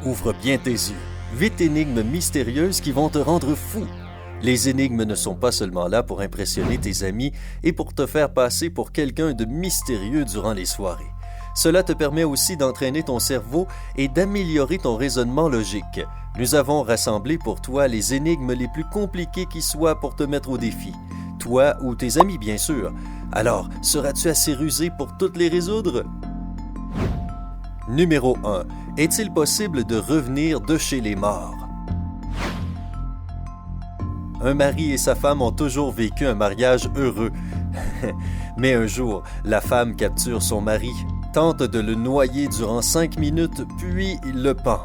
Ouvre bien tes yeux. 8 énigmes mystérieuses qui vont te rendre fou. Les énigmes ne sont pas seulement là pour impressionner tes amis et pour te faire passer pour quelqu'un de mystérieux durant les soirées. Cela te permet aussi d'entraîner ton cerveau et d'améliorer ton raisonnement logique. Nous avons rassemblé pour toi les énigmes les plus compliquées qui soient pour te mettre au défi. Toi ou tes amis, bien sûr. Alors, seras-tu assez rusé pour toutes les résoudre? Numéro 1. Est-il possible de revenir de chez les morts? Un mari et sa femme ont toujours vécu un mariage heureux. Mais un jour, la femme capture son mari, tente de le noyer durant 5 minutes, puis le pend.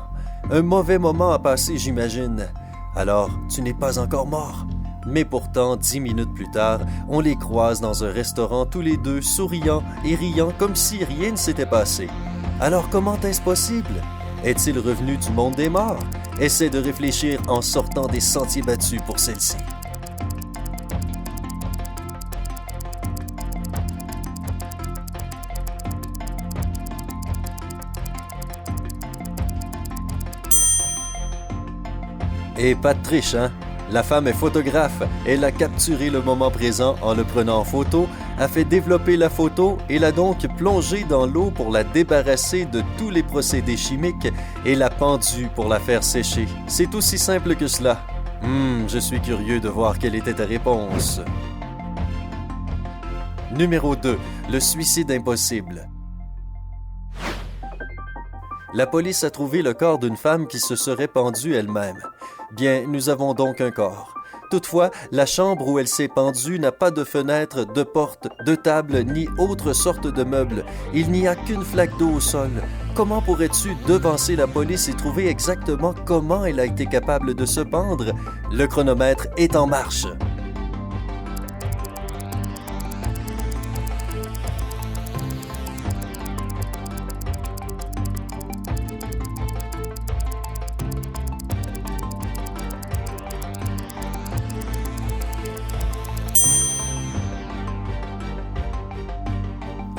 Un mauvais moment a passé, j'imagine. Alors, tu n'es pas encore mort. Mais pourtant, 10 minutes plus tard, on les croise dans un restaurant tous les deux, souriant et riant comme si rien ne s'était passé. Alors comment est-ce possible? Est-il revenu du monde des morts? Essaie de réfléchir en sortant des sentiers battus pour celle-ci. Et pas de triche, hein? La femme est photographe. Elle a capturé le moment présent en le prenant en photo, a fait développer la photo et l'a donc plongée dans l'eau pour la débarrasser de tous les procédés chimiques et l'a pendue pour la faire sécher. C'est aussi simple que cela. Je suis curieux de voir quelle était ta réponse. Numéro 2. Le suicide impossible. La police a trouvé le corps d'une femme qui se serait pendue elle-même. Bien, nous avons donc un corps. Toutefois, la chambre où elle s'est pendue n'a pas de fenêtre, de porte, de table, ni autre sorte de meuble. Il n'y a qu'une flaque d'eau au sol. Comment pourrais-tu devancer la police et trouver exactement comment elle a été capable de se pendre? Le chronomètre est en marche.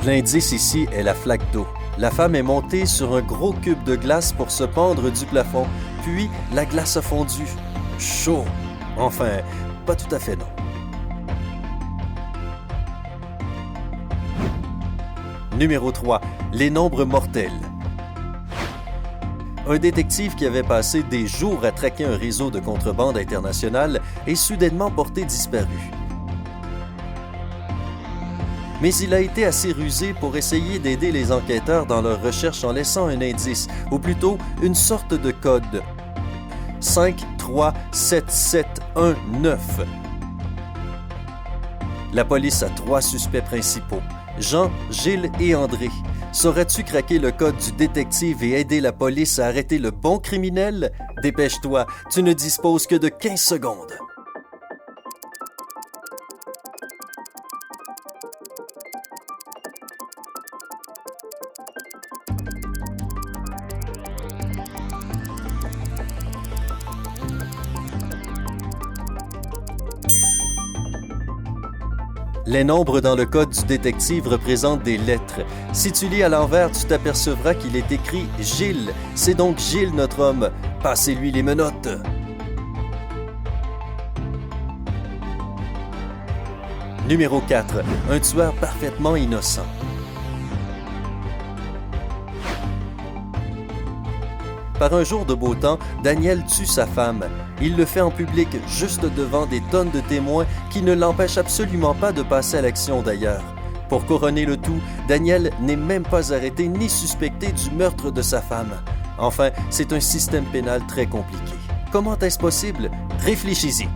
L'indice ici est la flaque d'eau. La femme est montée sur un gros cube de glace pour se pendre du plafond, puis la glace a fondu. Chaud. Enfin, pas tout à fait non. Numéro 3. Les nombres mortels. Un détective qui avait passé des jours à traquer un réseau de contrebande internationale est soudainement porté disparu. Mais il a été assez rusé pour essayer d'aider les enquêteurs dans leur recherche en laissant un indice, ou plutôt une sorte de code. 53771 La police a 3 suspects principaux, Jean, Gilles et André. Sauras-tu craquer le code du détective et aider la police à arrêter le bon criminel? Dépêche-toi, tu ne disposes que de 15 secondes. Les nombres dans le code du détective représentent des lettres. Si tu lis à l'envers, tu t'apercevras qu'il est écrit « Gilles ». C'est donc Gilles, notre homme. Passez-lui les menottes. Numéro 4. Un tueur parfaitement innocent. Par un jour de beau temps, Daniel tue sa femme. Il le fait en public, juste devant des tonnes de témoins qui ne l'empêchent absolument pas de passer à l'action d'ailleurs. Pour couronner le tout, Daniel n'est même pas arrêté ni suspecté du meurtre de sa femme. Enfin, c'est un système pénal très compliqué. Comment est-ce possible? Réfléchis-y.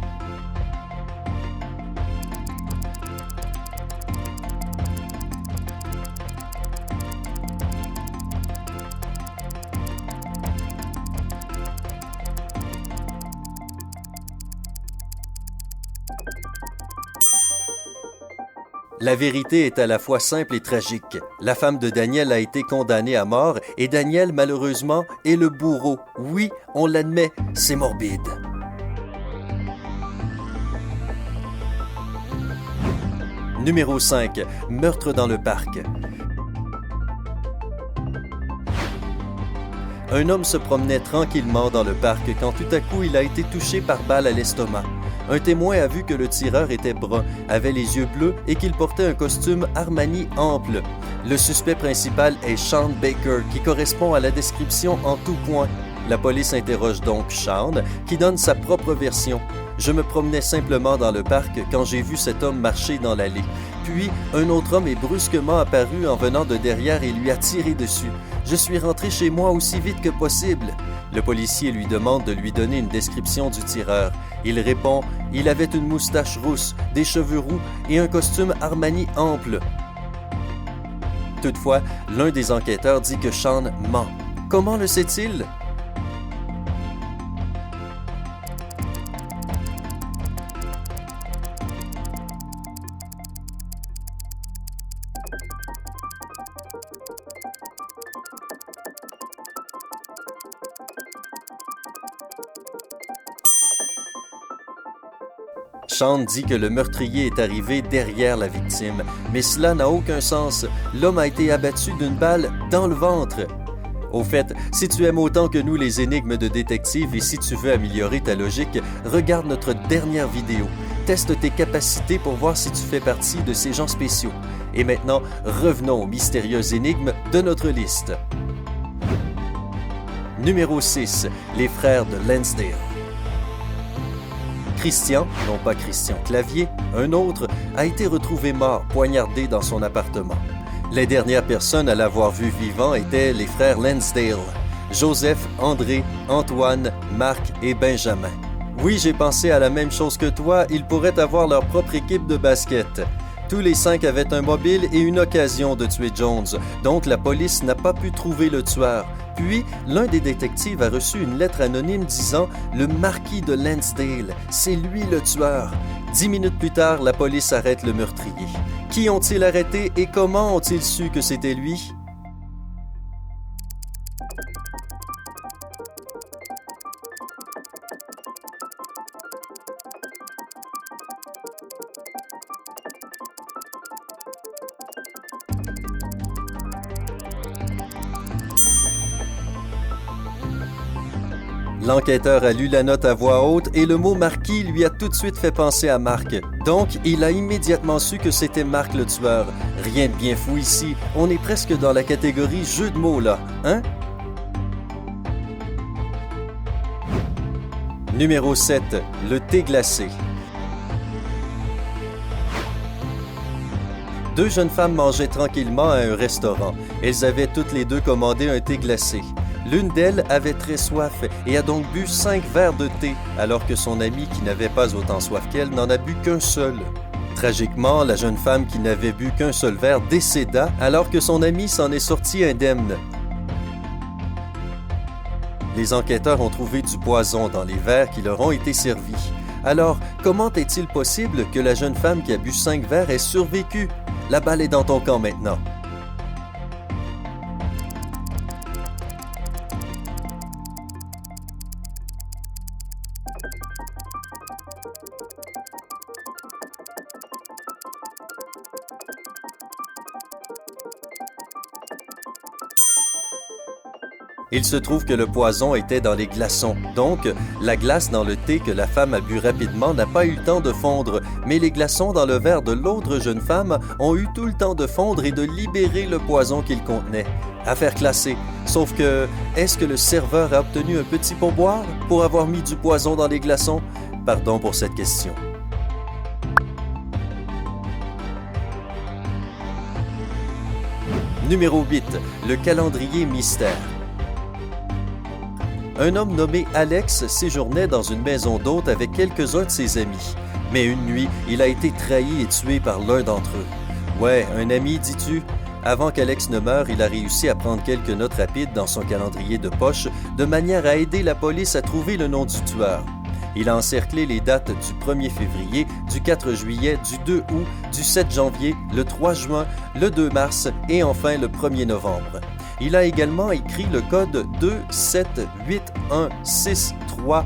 La vérité est à la fois simple et tragique. La femme de Daniel a été condamnée à mort et Daniel, malheureusement, est le bourreau. Oui, on l'admet, c'est morbide. Numéro 5. Meurtre dans le parc. Un homme se promenait tranquillement dans le parc quand tout à coup il a été touché par balle à l'estomac. Un témoin a vu que le tireur était brun, avait les yeux bleus et qu'il portait un costume Armani ample. Le suspect principal est Sean Baker, qui correspond à la description en tout point. La police interroge donc Sean, qui donne sa propre version. « Je me promenais simplement dans le parc quand j'ai vu cet homme marcher dans l'allée. Puis, un autre homme est brusquement apparu en venant de derrière et lui a tiré dessus. Je suis rentré chez moi aussi vite que possible. » Le policier lui demande de lui donner une description du tireur. Il répond « Il avait une moustache rousse, des cheveux roux et un costume Armani ample. » Toutefois, l'un des enquêteurs dit que Sean ment. Comment le sait-il? Sean dit que le meurtrier est arrivé derrière la victime, mais cela n'a aucun sens. L'homme a été abattu d'une balle dans le ventre. Au fait, si tu aimes autant que nous les énigmes de détective et si tu veux améliorer ta logique, regarde notre dernière vidéo. Teste tes capacités pour voir si tu fais partie de ces gens spéciaux. Et maintenant, revenons aux mystérieuses énigmes de notre liste. Numéro 6. Les frères de Lansdale. Christian, non pas Christian Clavier, un autre, a été retrouvé mort, poignardé dans son appartement. Les dernières personnes à l'avoir vu vivant étaient les frères Lansdale, Joseph, André, Antoine, Marc et Benjamin. Oui, j'ai pensé à la même chose que toi, ils pourraient avoir leur propre équipe de basket. Tous les 5 avaient un mobile et une occasion de tuer Jones, donc la police n'a pas pu trouver le tueur. Puis, l'un des détectives a reçu une lettre anonyme disant « Le marquis de Lansdale, c'est lui le tueur ». 10 minutes plus tard, la police arrête le meurtrier. Qui ont-ils arrêté et comment ont-ils su que c'était lui? L'enquêteur a lu la note à voix haute et le mot « marquis » lui a tout de suite fait penser à Marc. Donc, il a immédiatement su que c'était Marc le tueur. Rien de bien fou ici, on est presque dans la catégorie jeu de mots là, hein? Numéro 7. Le thé glacé. Deux jeunes femmes mangeaient tranquillement à un restaurant. Elles avaient toutes les deux commandé un thé glacé. L'une d'elles avait très soif et a donc bu 5 verres de thé, alors que son amie qui n'avait pas autant soif qu'elle n'en a bu qu'un seul. Tragiquement, la jeune femme qui n'avait bu qu'un seul verre décéda, alors que son amie s'en est sortie indemne. Les enquêteurs ont trouvé du poison dans les verres qui leur ont été servis. Alors, comment est-il possible que la jeune femme qui a bu 5 verres ait survécu? La balle est dans ton camp maintenant. Il se trouve que le poison était dans les glaçons, donc la glace dans le thé que la femme a bu rapidement n'a pas eu le temps de fondre, mais les glaçons dans le verre de l'autre jeune femme ont eu tout le temps de fondre et de libérer le poison qu'ils contenaient. Affaire classée. Sauf que, est-ce que le serveur a obtenu un petit pourboire pour avoir mis du poison dans les glaçons? Pardon pour cette question. Numéro 8. Le calendrier mystère. Un homme nommé Alex séjournait dans une maison d'hôte avec quelques-uns de ses amis. Mais une nuit, il a été trahi et tué par l'un d'entre eux. Ouais, un ami, dis-tu? Avant qu'Alex ne meure, il a réussi à prendre quelques notes rapides dans son calendrier de poche, de manière à aider la police à trouver le nom du tueur. Il a encerclé les dates du 1er février, du 4 juillet, du 2 août, du 7 janvier, le 3 juin, le 2 mars et enfin le 1er novembre. Il a également écrit le code 278163111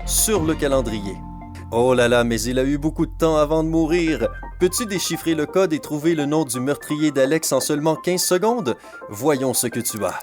sur le calendrier. Oh là là, mais il a eu beaucoup de temps avant de mourir. Peux-tu déchiffrer le code et trouver le nom du meurtrier d'Alex en seulement 15 secondes? Voyons ce que tu as.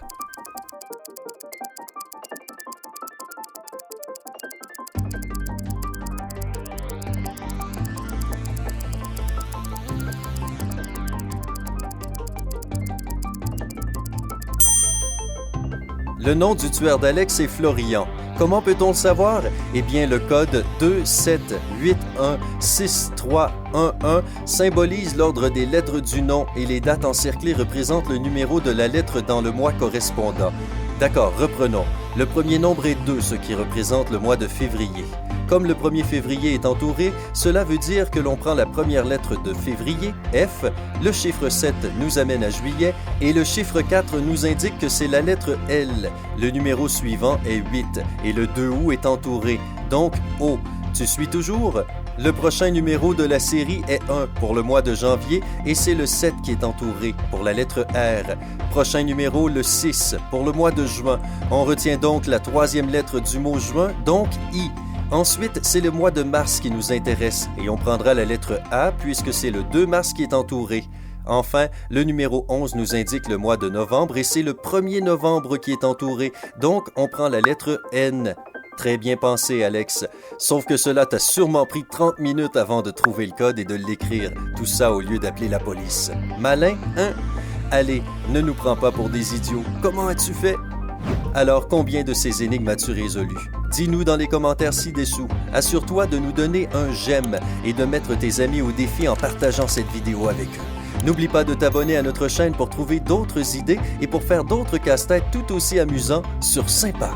Le nom du tueur d'Alex est Florian. Comment peut-on le savoir? Eh bien, le code 27816311 symbolise l'ordre des lettres du nom et les dates encerclées représentent le numéro de la lettre dans le mois correspondant. D'accord, reprenons. Le premier nombre est 2, ce qui représente le mois de février. Comme le 1er février est entouré, cela veut dire que l'on prend la première lettre de février, F, le chiffre 7 nous amène à juillet et le chiffre 4 nous indique que c'est la lettre L. Le numéro suivant est 8 et le 2 août est entouré, donc O. Tu suis toujours? Le prochain numéro de la série est 1 pour le mois de janvier et c'est le 7 qui est entouré pour la lettre R. Prochain numéro, le 6 pour le mois de juin. On retient donc la troisième lettre du mot juin, donc I. Ensuite, c'est le mois de mars qui nous intéresse et on prendra la lettre A puisque c'est le 2 mars qui est entouré. Enfin, le numéro 11 nous indique le mois de novembre et c'est le 1er novembre qui est entouré, donc on prend la lettre N. Très bien pensé, Alex. Sauf que cela t'a sûrement pris 30 minutes avant de trouver le code et de l'écrire. Tout ça au lieu d'appeler la police. Malin, hein? Allez, ne nous prends pas pour des idiots. Comment as-tu fait? Alors, combien de ces énigmes as-tu résolues? Dis-nous dans les commentaires ci-dessous. Assure-toi de nous donner un j'aime et de mettre tes amis au défi en partageant cette vidéo avec eux. N'oublie pas de t'abonner à notre chaîne pour trouver d'autres idées et pour faire d'autres casse-têtes tout aussi amusants sur Sympa.